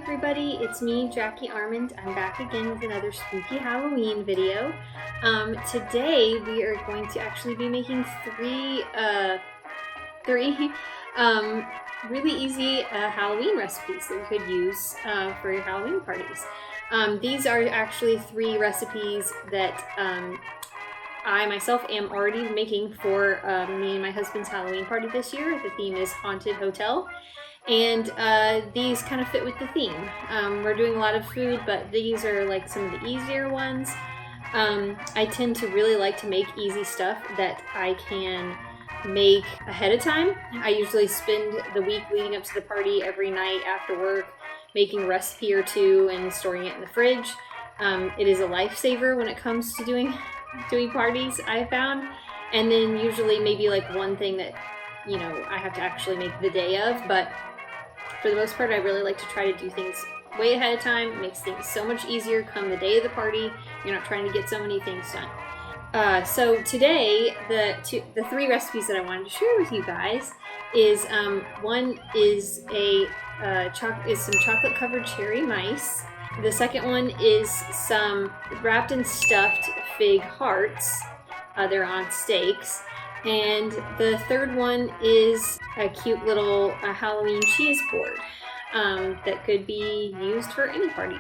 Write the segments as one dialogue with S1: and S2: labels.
S1: everybody, it's me, Jackie Armand. I'm back again with another spooky Halloween video. Today we are going to actually be making three really easy Halloween recipes that you could use for your Halloween parties. These are actually three recipes that I myself am already making for me and my husband's Halloween party this year. The theme is Haunted Hotel. And these kind of fit with the theme. We're doing a lot of food, but these are like some of the easier ones. I tend to really like to make easy stuff that I can make ahead of time. I usually spend the week leading up to the party every night after work making a recipe or two and storing it in the fridge. It is a lifesaver when it comes to doing parties, I found. And then usually maybe like one thing that I have to actually make the day of, but for the most part, I really like to try to do things way ahead of time. It makes things so much easier come the day of the party. You're not trying to get so many things done. So today, the three recipes that I wanted to share with you guys is one is some chocolate covered cherry mice. The second one is some wrapped and stuffed fig hearts. They're on stakes. And the third one is a cute little Halloween cheese board that could be used for any party.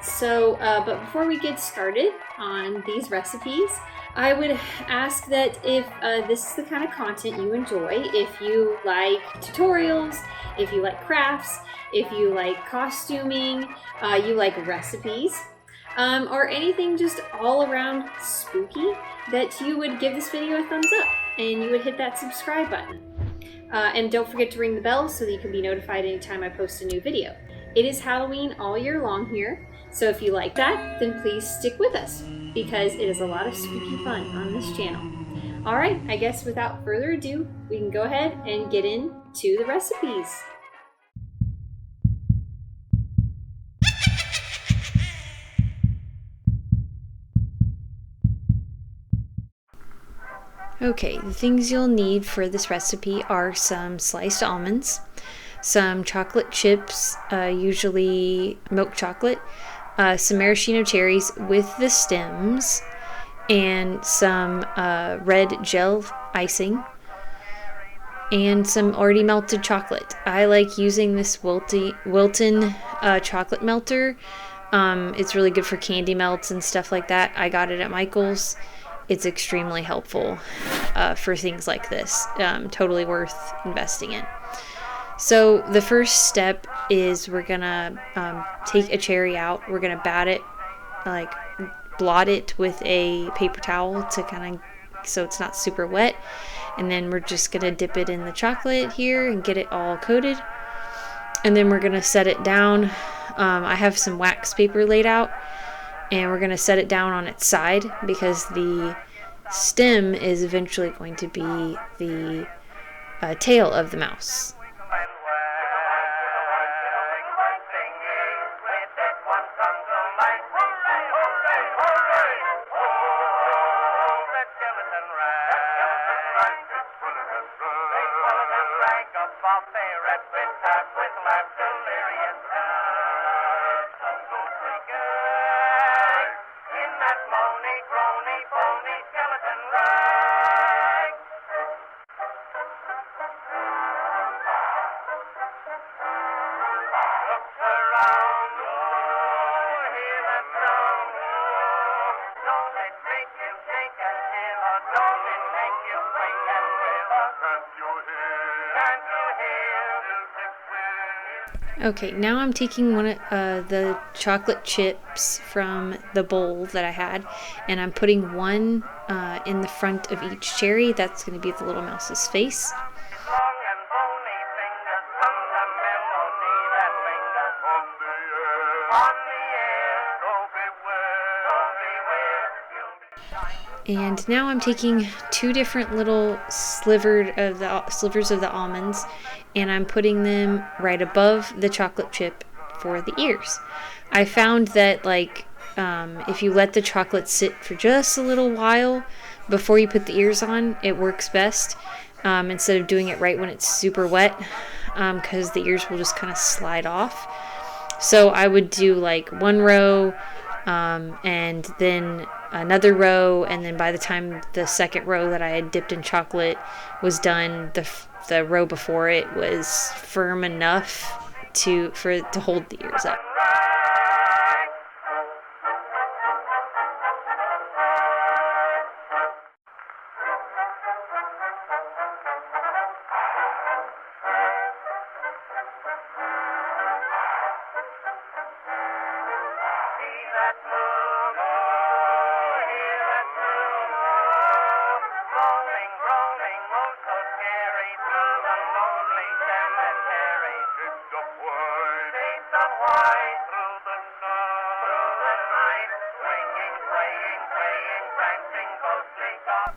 S1: So, but before we get started on these recipes, I would ask that if this is the kind of content you enjoy, if you like tutorials, if you like crafts, if you like costuming, you like recipes, or anything just all around spooky, that you would give this video a thumbs up. And you would hit that subscribe button. And don't forget to ring the bell so that you can be notified anytime I post a new video. It is Halloween all year long here, so if you like that, then please stick with us, because it is a lot of spooky fun on this channel. Alright, I guess without further ado, we can go ahead and get into the recipes. Okay, the things you'll need for this recipe are some sliced almonds, some chocolate chips, usually milk chocolate, some maraschino cherries with the stems, and some red gel icing, and some already melted chocolate. I like using this Wilton chocolate melter. It's really good for candy melts and stuff like that. I got it at Michael's. It's extremely helpful for things like this. Totally worth investing in. So the first step is we're gonna take a cherry out. We're gonna bat it, like blot it with a paper towel to kind of so it's not super wet. And then we're just gonna dip it in the chocolate here and get it all coated. And then we're gonna set it down. I have some wax paper laid out. And we're going to set it down on its side because the stem is eventually going to be the tail of the mouse. Okay, now I'm taking one of the chocolate chips from the bowl that I had, and I'm putting one in the front of each cherry. That's going to be the little mouse's face. And now I'm taking two different little slivers of the almonds, and I'm putting them right above the chocolate chip for the ears. I found that if you let the chocolate sit for just a little while before you put the ears on, it works best instead of doing it right when it's super wet, because the ears will just kind of slide off.
S2: So I would do like one row, and then another row, and then by the time the second row that I had dipped in chocolate was done, the row before it was firm enough to hold the ears up.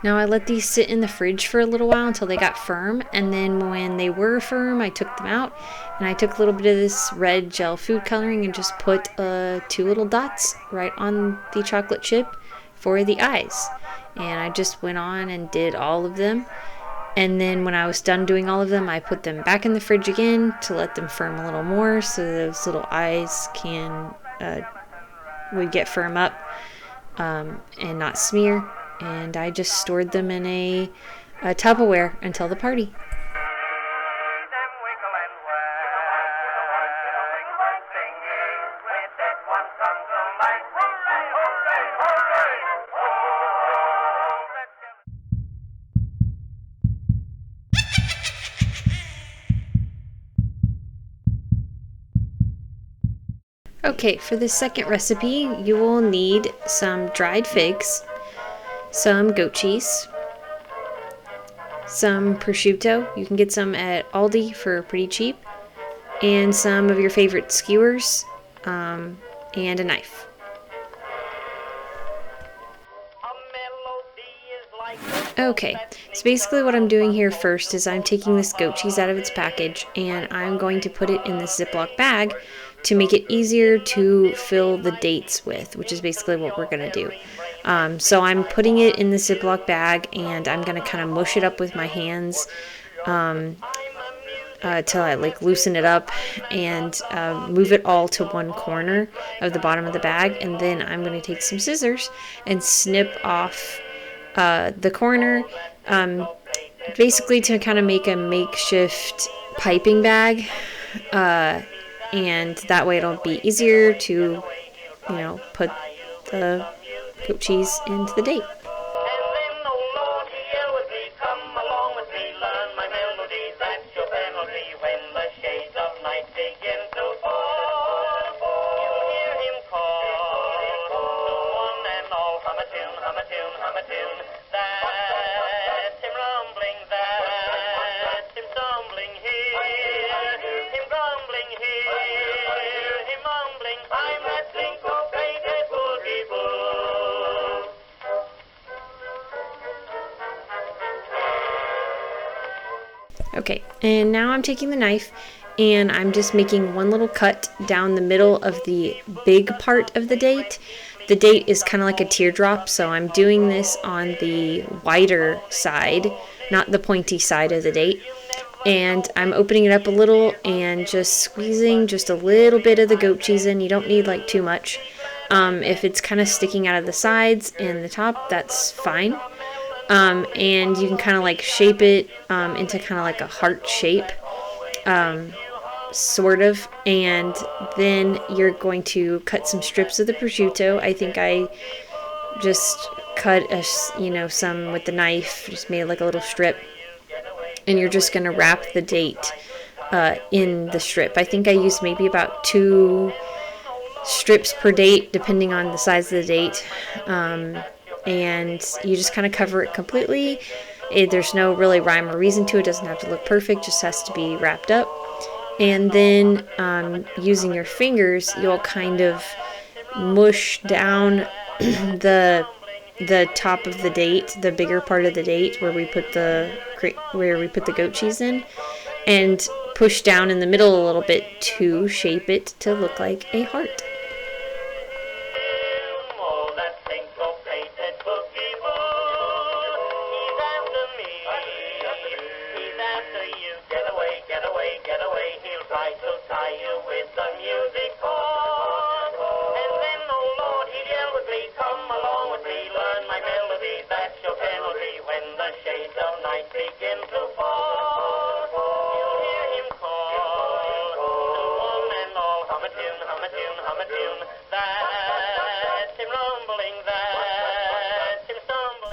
S2: Now I let these sit in the fridge for a little while until they got firm, and then when they were firm I took them out and I took a little bit of this red gel food coloring and just put 2 little dots right on the chocolate chip for the eyes. And I just went on and did all of them, and then when I was done doing all of them I put them back in the fridge again to let them firm a little more so those little eyes would get firm up and not smear. And I just stored them in a Tupperware until the party. Okay, for the second recipe, you will need some dried figs, some goat cheese, some prosciutto. You can get some at Aldi for pretty cheap, and some of your favorite skewers, and a knife. Okay, so basically what I'm doing here first is I'm taking this goat cheese out of its package and I'm going to put it in this Ziploc bag to make it easier to fill the dates with, which is basically what we're going to do. So I'm putting it in the Ziploc bag and I'm going to kind of mush it up with my hands till I like loosen it up and move it all to one corner of the bottom of the bag, and then I'm going to take some scissors and snip off the corner, basically to kind of make a makeshift piping bag, and that way it'll be easier to, put the goat cheese into the date. Okay, and now I'm taking the knife and I'm just making one little cut down the middle of the big part of the date. The date is kind of like a teardrop, so I'm doing this on the wider side, not the pointy side of the date. And I'm opening it up a little and just squeezing just a little bit of the goat cheese in. You don't need like too much. If it's kind of sticking out of the sides and the top, that's fine. And you can kind of like shape it into kind of like a heart shape, sort of. And then you're going to cut some strips of the prosciutto. I think I just cut some with the knife, just made like a little strip. And you're just going to wrap the date in the strip. I think I used maybe about 2 strips per date, depending on the size of the date. And you just kind of cover it completely. There's no really rhyme or reason to it. It doesn't have to look perfect, just has to be wrapped up. And then using your fingers, you'll kind of mush down the top of the date, the bigger part of the date where we put the goat cheese in, and push down in the middle a little bit to shape it to look like a heart.
S3: Get away, he'll try to tie you with the music.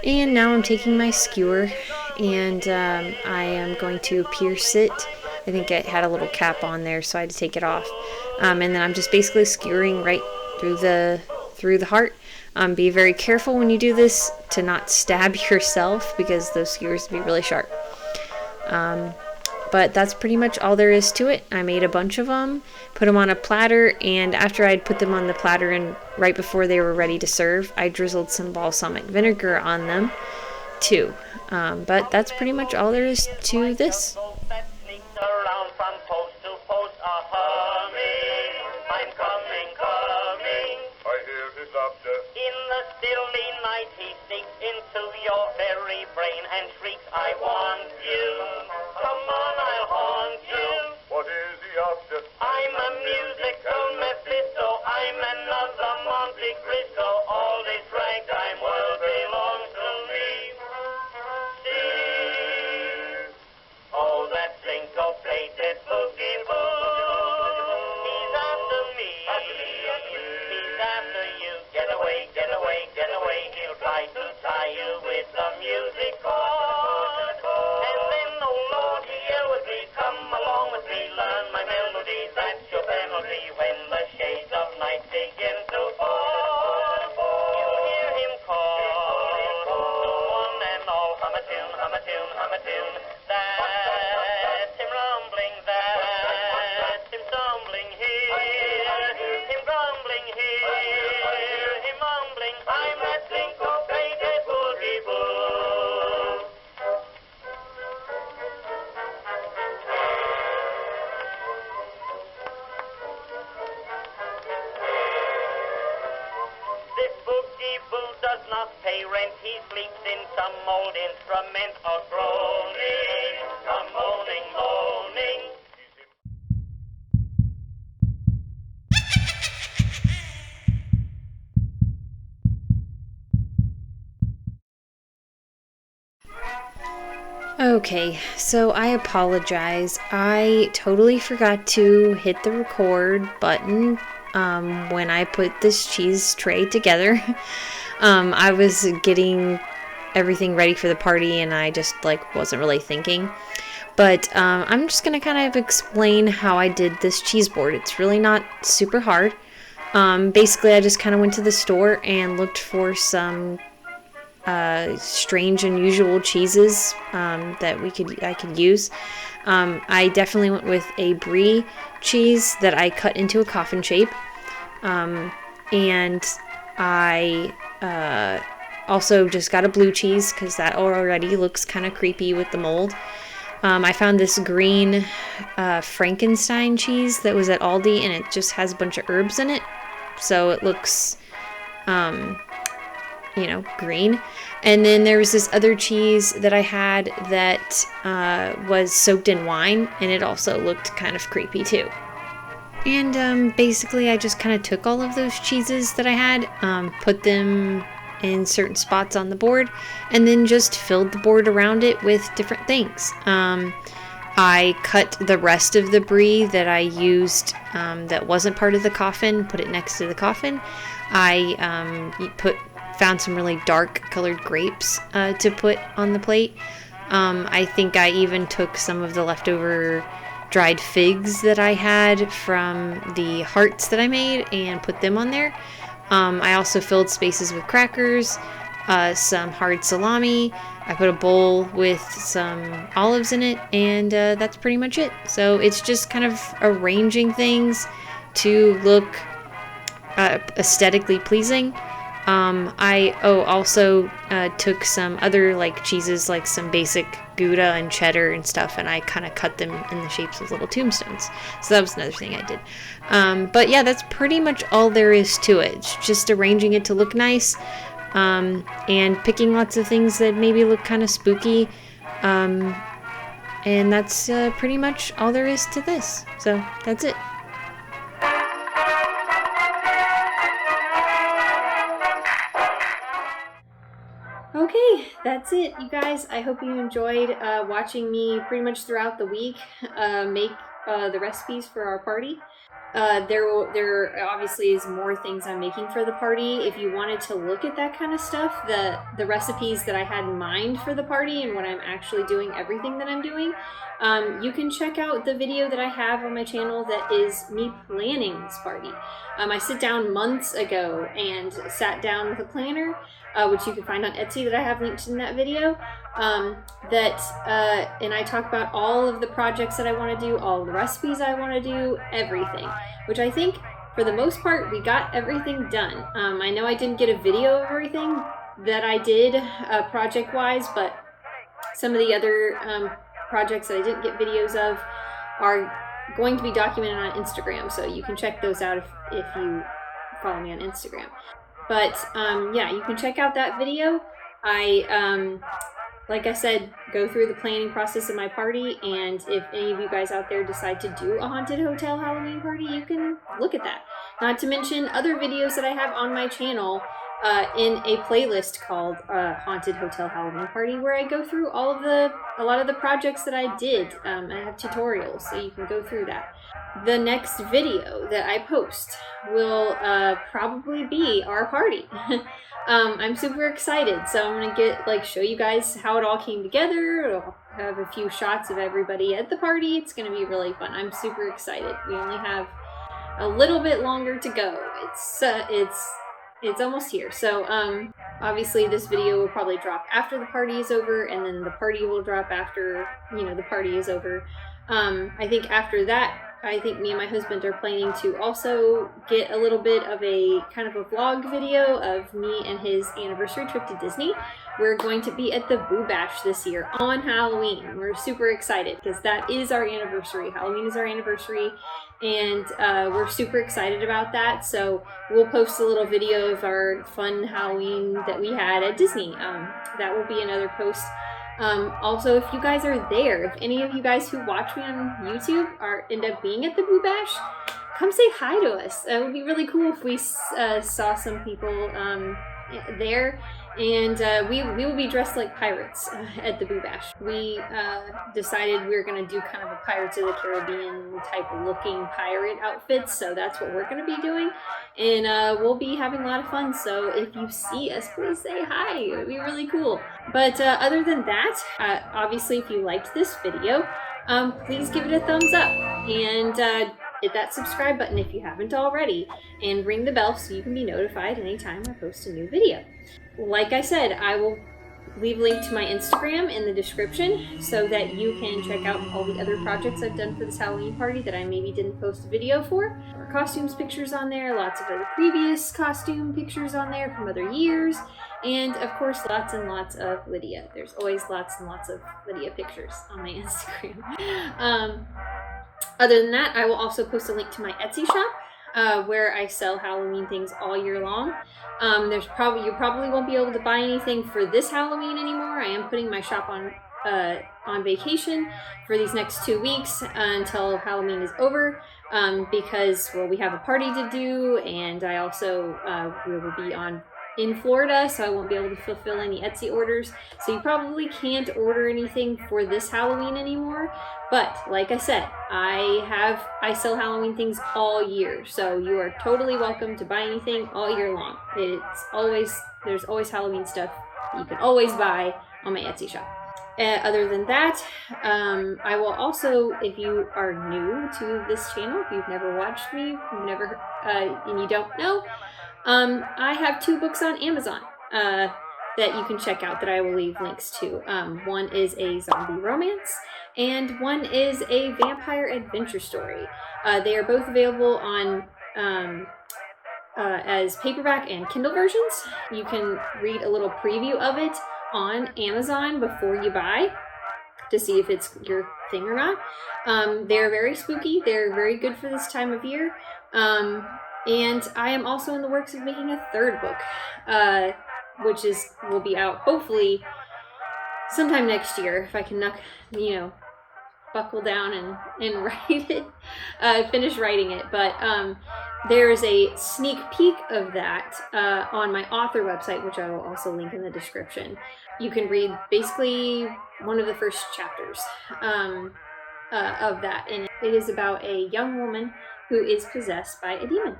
S2: And now I'm taking my skewer and I am going to pierce it. I think it had a little cap on there, so I had to take it off. And then I'm just basically skewering right through the heart. Be very careful when you do this to not stab yourself because those skewers can be really sharp. But that's pretty much all there is to it. I made a bunch of them, put them on a platter, and after I'd put them on the platter and right before they were ready to serve, I drizzled some balsamic vinegar on them too. But that's pretty much all there is to this.
S3: In the stilly night he sneaks into your very brain and shrieks, I want you. Come on, I'll haunt you. What is he after? I'm a musical Mephisto. I'm another Monte Cristo. All this ragtime world belongs to me. See? Oh, that syncopated Boogie-Boo. He's after me. He's after you. Get away, get away, get away. He'll try to tie you with the music cord. And then, oh Lord, he yell with me. Come along with me, learn my melody. That's your penalty when the shades of night begin to fall. You hear him call. To one and all, hum a tune, hum a tune, hum a tune. That's him rumbling, that's him stumbling here. Him grumbling here. Him mumbling, I'm that syncopated Boogie-Boo. This Boogie-Boo does not pay rent. He sleeps in some old instrument or groaning, some moaning, moaning.
S2: Okay, so I apologize. I totally forgot to hit the record button when I put this cheese tray together. I was getting everything ready for the party and I just wasn't really thinking. But I'm just gonna kind of explain how I did this cheese board. It's really not super hard. Basically, I just kind of went to the store and looked for some strange, unusual cheeses that I could use. I definitely went with a brie cheese that I cut into a coffin shape, and I also just got a blue cheese because that already looks kind of creepy with the mold. I found this green Frankenstein cheese that was at Aldi, and it just has a bunch of herbs in it, so it looks green. And then there was this other cheese that I had that was soaked in wine, and it also looked kind of creepy too. And basically I just kind of took all of those cheeses that I had, put them in certain spots on the board, and then just filled the board around it with different things. I cut the rest of the brie that I used that wasn't part of the coffin, put it next to the coffin. I found some really dark colored grapes to put on the plate. I think I even took some of the leftover dried figs that I had from the hearts that I made and put them on there. I also filled spaces with crackers, some hard salami. I put a bowl with some olives in it, and that's pretty much it. So it's just kind of arranging things to look aesthetically pleasing. I also took some other cheeses, like some basic Gouda and cheddar and stuff, and I kind of cut them in the shapes of little tombstones. So that was another thing I did. But yeah, that's pretty much all there is to it. It's just arranging it to look nice, and picking lots of things that maybe look kind of spooky. And that's pretty much all there is to this. So that's it.
S1: Okay, that's it, you guys. I hope you enjoyed watching me pretty much throughout the week make the recipes for our party. there obviously is more things I'm making for the party. If you wanted to look at that kind of stuff, the recipes that I had in mind for the party and what I'm actually doing, everything that I'm doing, you can check out the video that I have on my channel that is me planning this party. I sit down months ago and sat down with a planner, which you can find on Etsy, that I have linked in that video. And I talk about all of the projects that I want to do, all of the recipes I want to do, everything, which I think for the most part we got everything done. I know I didn't get a video of everything that I did project wise, but some of the other projects that I didn't get videos of are going to be documented on Instagram, so you can check those out if you follow me on Instagram. But yeah, you can check out that video. Like I said, go through the planning process of my party, and if any of you guys out there decide to do a haunted hotel Halloween party, you can look at that. Not to mention other videos that I have on my channel in a playlist called Haunted Hotel Halloween Party, where I go through a lot of the projects that I did. I have tutorials, so you can go through that. The next video that I post will probably be our party. I'm super excited, so I'm gonna show you guys how it all came together. I'll have a few shots of everybody at the party. It's gonna be really fun. I'm super excited. We only have a little bit longer to go. It's almost here. So obviously this video will probably drop after the party is over, and then the party will drop after the party is over. I think after that, I think me and my husband are planning to also get a little bit of a kind of a vlog video of me and his anniversary trip to Disney. We're going to be at the Boo Bash this year on Halloween. We're super excited because that is our anniversary. Halloween is our anniversary, and we're super excited about that. So we'll post a little video of our fun Halloween that we had at Disney. That will be another post. Also, if you guys are there, if any of you guys who watch me on YouTube end up being at the Boo Bash, come say hi to us. It would be really cool if we saw some people there. And we will be dressed like pirates at the Boo Bash. We decided we were going to do kind of a Pirates of the Caribbean type of looking pirate outfits, so that's what we're going to be doing. And we'll be having a lot of fun, so if you see us, please say hi. It would be really cool. But other than that, obviously if you liked this video, please give it a thumbs up. And hit that subscribe button if you haven't already, and ring the bell so you can be notified anytime I post a new video. Like I said, I will leave a link to my Instagram in the description so that you can check out all the other projects I've done for this Halloween party that I maybe didn't post a video for. There are costumes pictures on there, lots of other previous costume pictures on there from other years, and of course lots and lots of Lydia. There's always lots and lots of Lydia pictures on my Instagram. Other than that, I will also post a link to my Etsy shop where I sell Halloween things all year long. You probably won't be able to buy anything for this Halloween anymore. I am putting my shop on vacation for these next 2 weeks until Halloween is over because we have a party to do, and I also will be in Florida, so I won't be able to fulfill any Etsy orders. So you probably can't order anything for this Halloween anymore. But like I said, I sell Halloween things all year, so you are totally welcome to buy anything all year long. There's always Halloween stuff that you can always buy on my Etsy shop. Other than that, I will also, if you are new to this channel, if you've never watched me, and you don't know, I have 2 books on Amazon that you can check out that I will leave links to. One is a zombie romance, and one is a vampire adventure story. They are both available on as paperback and Kindle versions. You can read a little preview of it on Amazon before you buy to see if it's your thing or not. They're very spooky. They're very good for this time of year. And I am also in the works of making a 3rd book, which will be out hopefully sometime next year if I can buckle down and write it, finish writing it. But there is a sneak peek of that on my author website, which I will also link in the description. You can read basically one of the first chapters of that, and it is about a young woman who is possessed by a demon.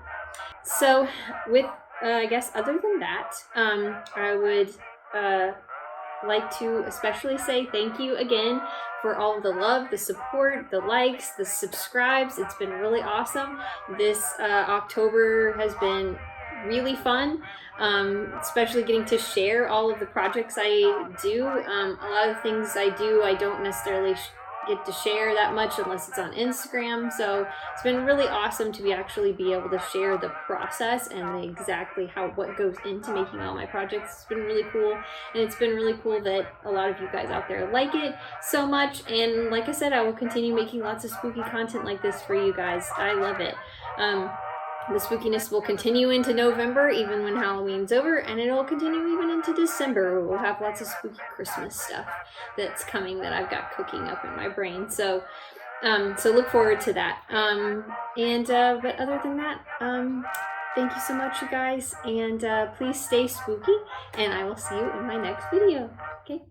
S1: So with, I guess other than that, I would like to especially say thank you again for all of the love, the support, the likes, the subscribes. It's been really awesome. This October has been really fun, especially getting to share all of the projects I do. A lot of things I do, I don't necessarily get to share that much unless it's on Instagram. So it's been really awesome to be able to share the process and exactly what goes into making all my projects. It's been really cool, and it's been really cool that a lot of you guys out there like it so much. And like I said, I will continue making lots of spooky content like this for you guys. I love it. The spookiness will continue into November, even when Halloween's over, and it'll continue even into December. We'll have lots of spooky Christmas stuff that's coming that I've got cooking up in my brain. So look forward to that. But other than that, thank you so much, you guys, and please stay spooky, and I will see you in my next video. Okay.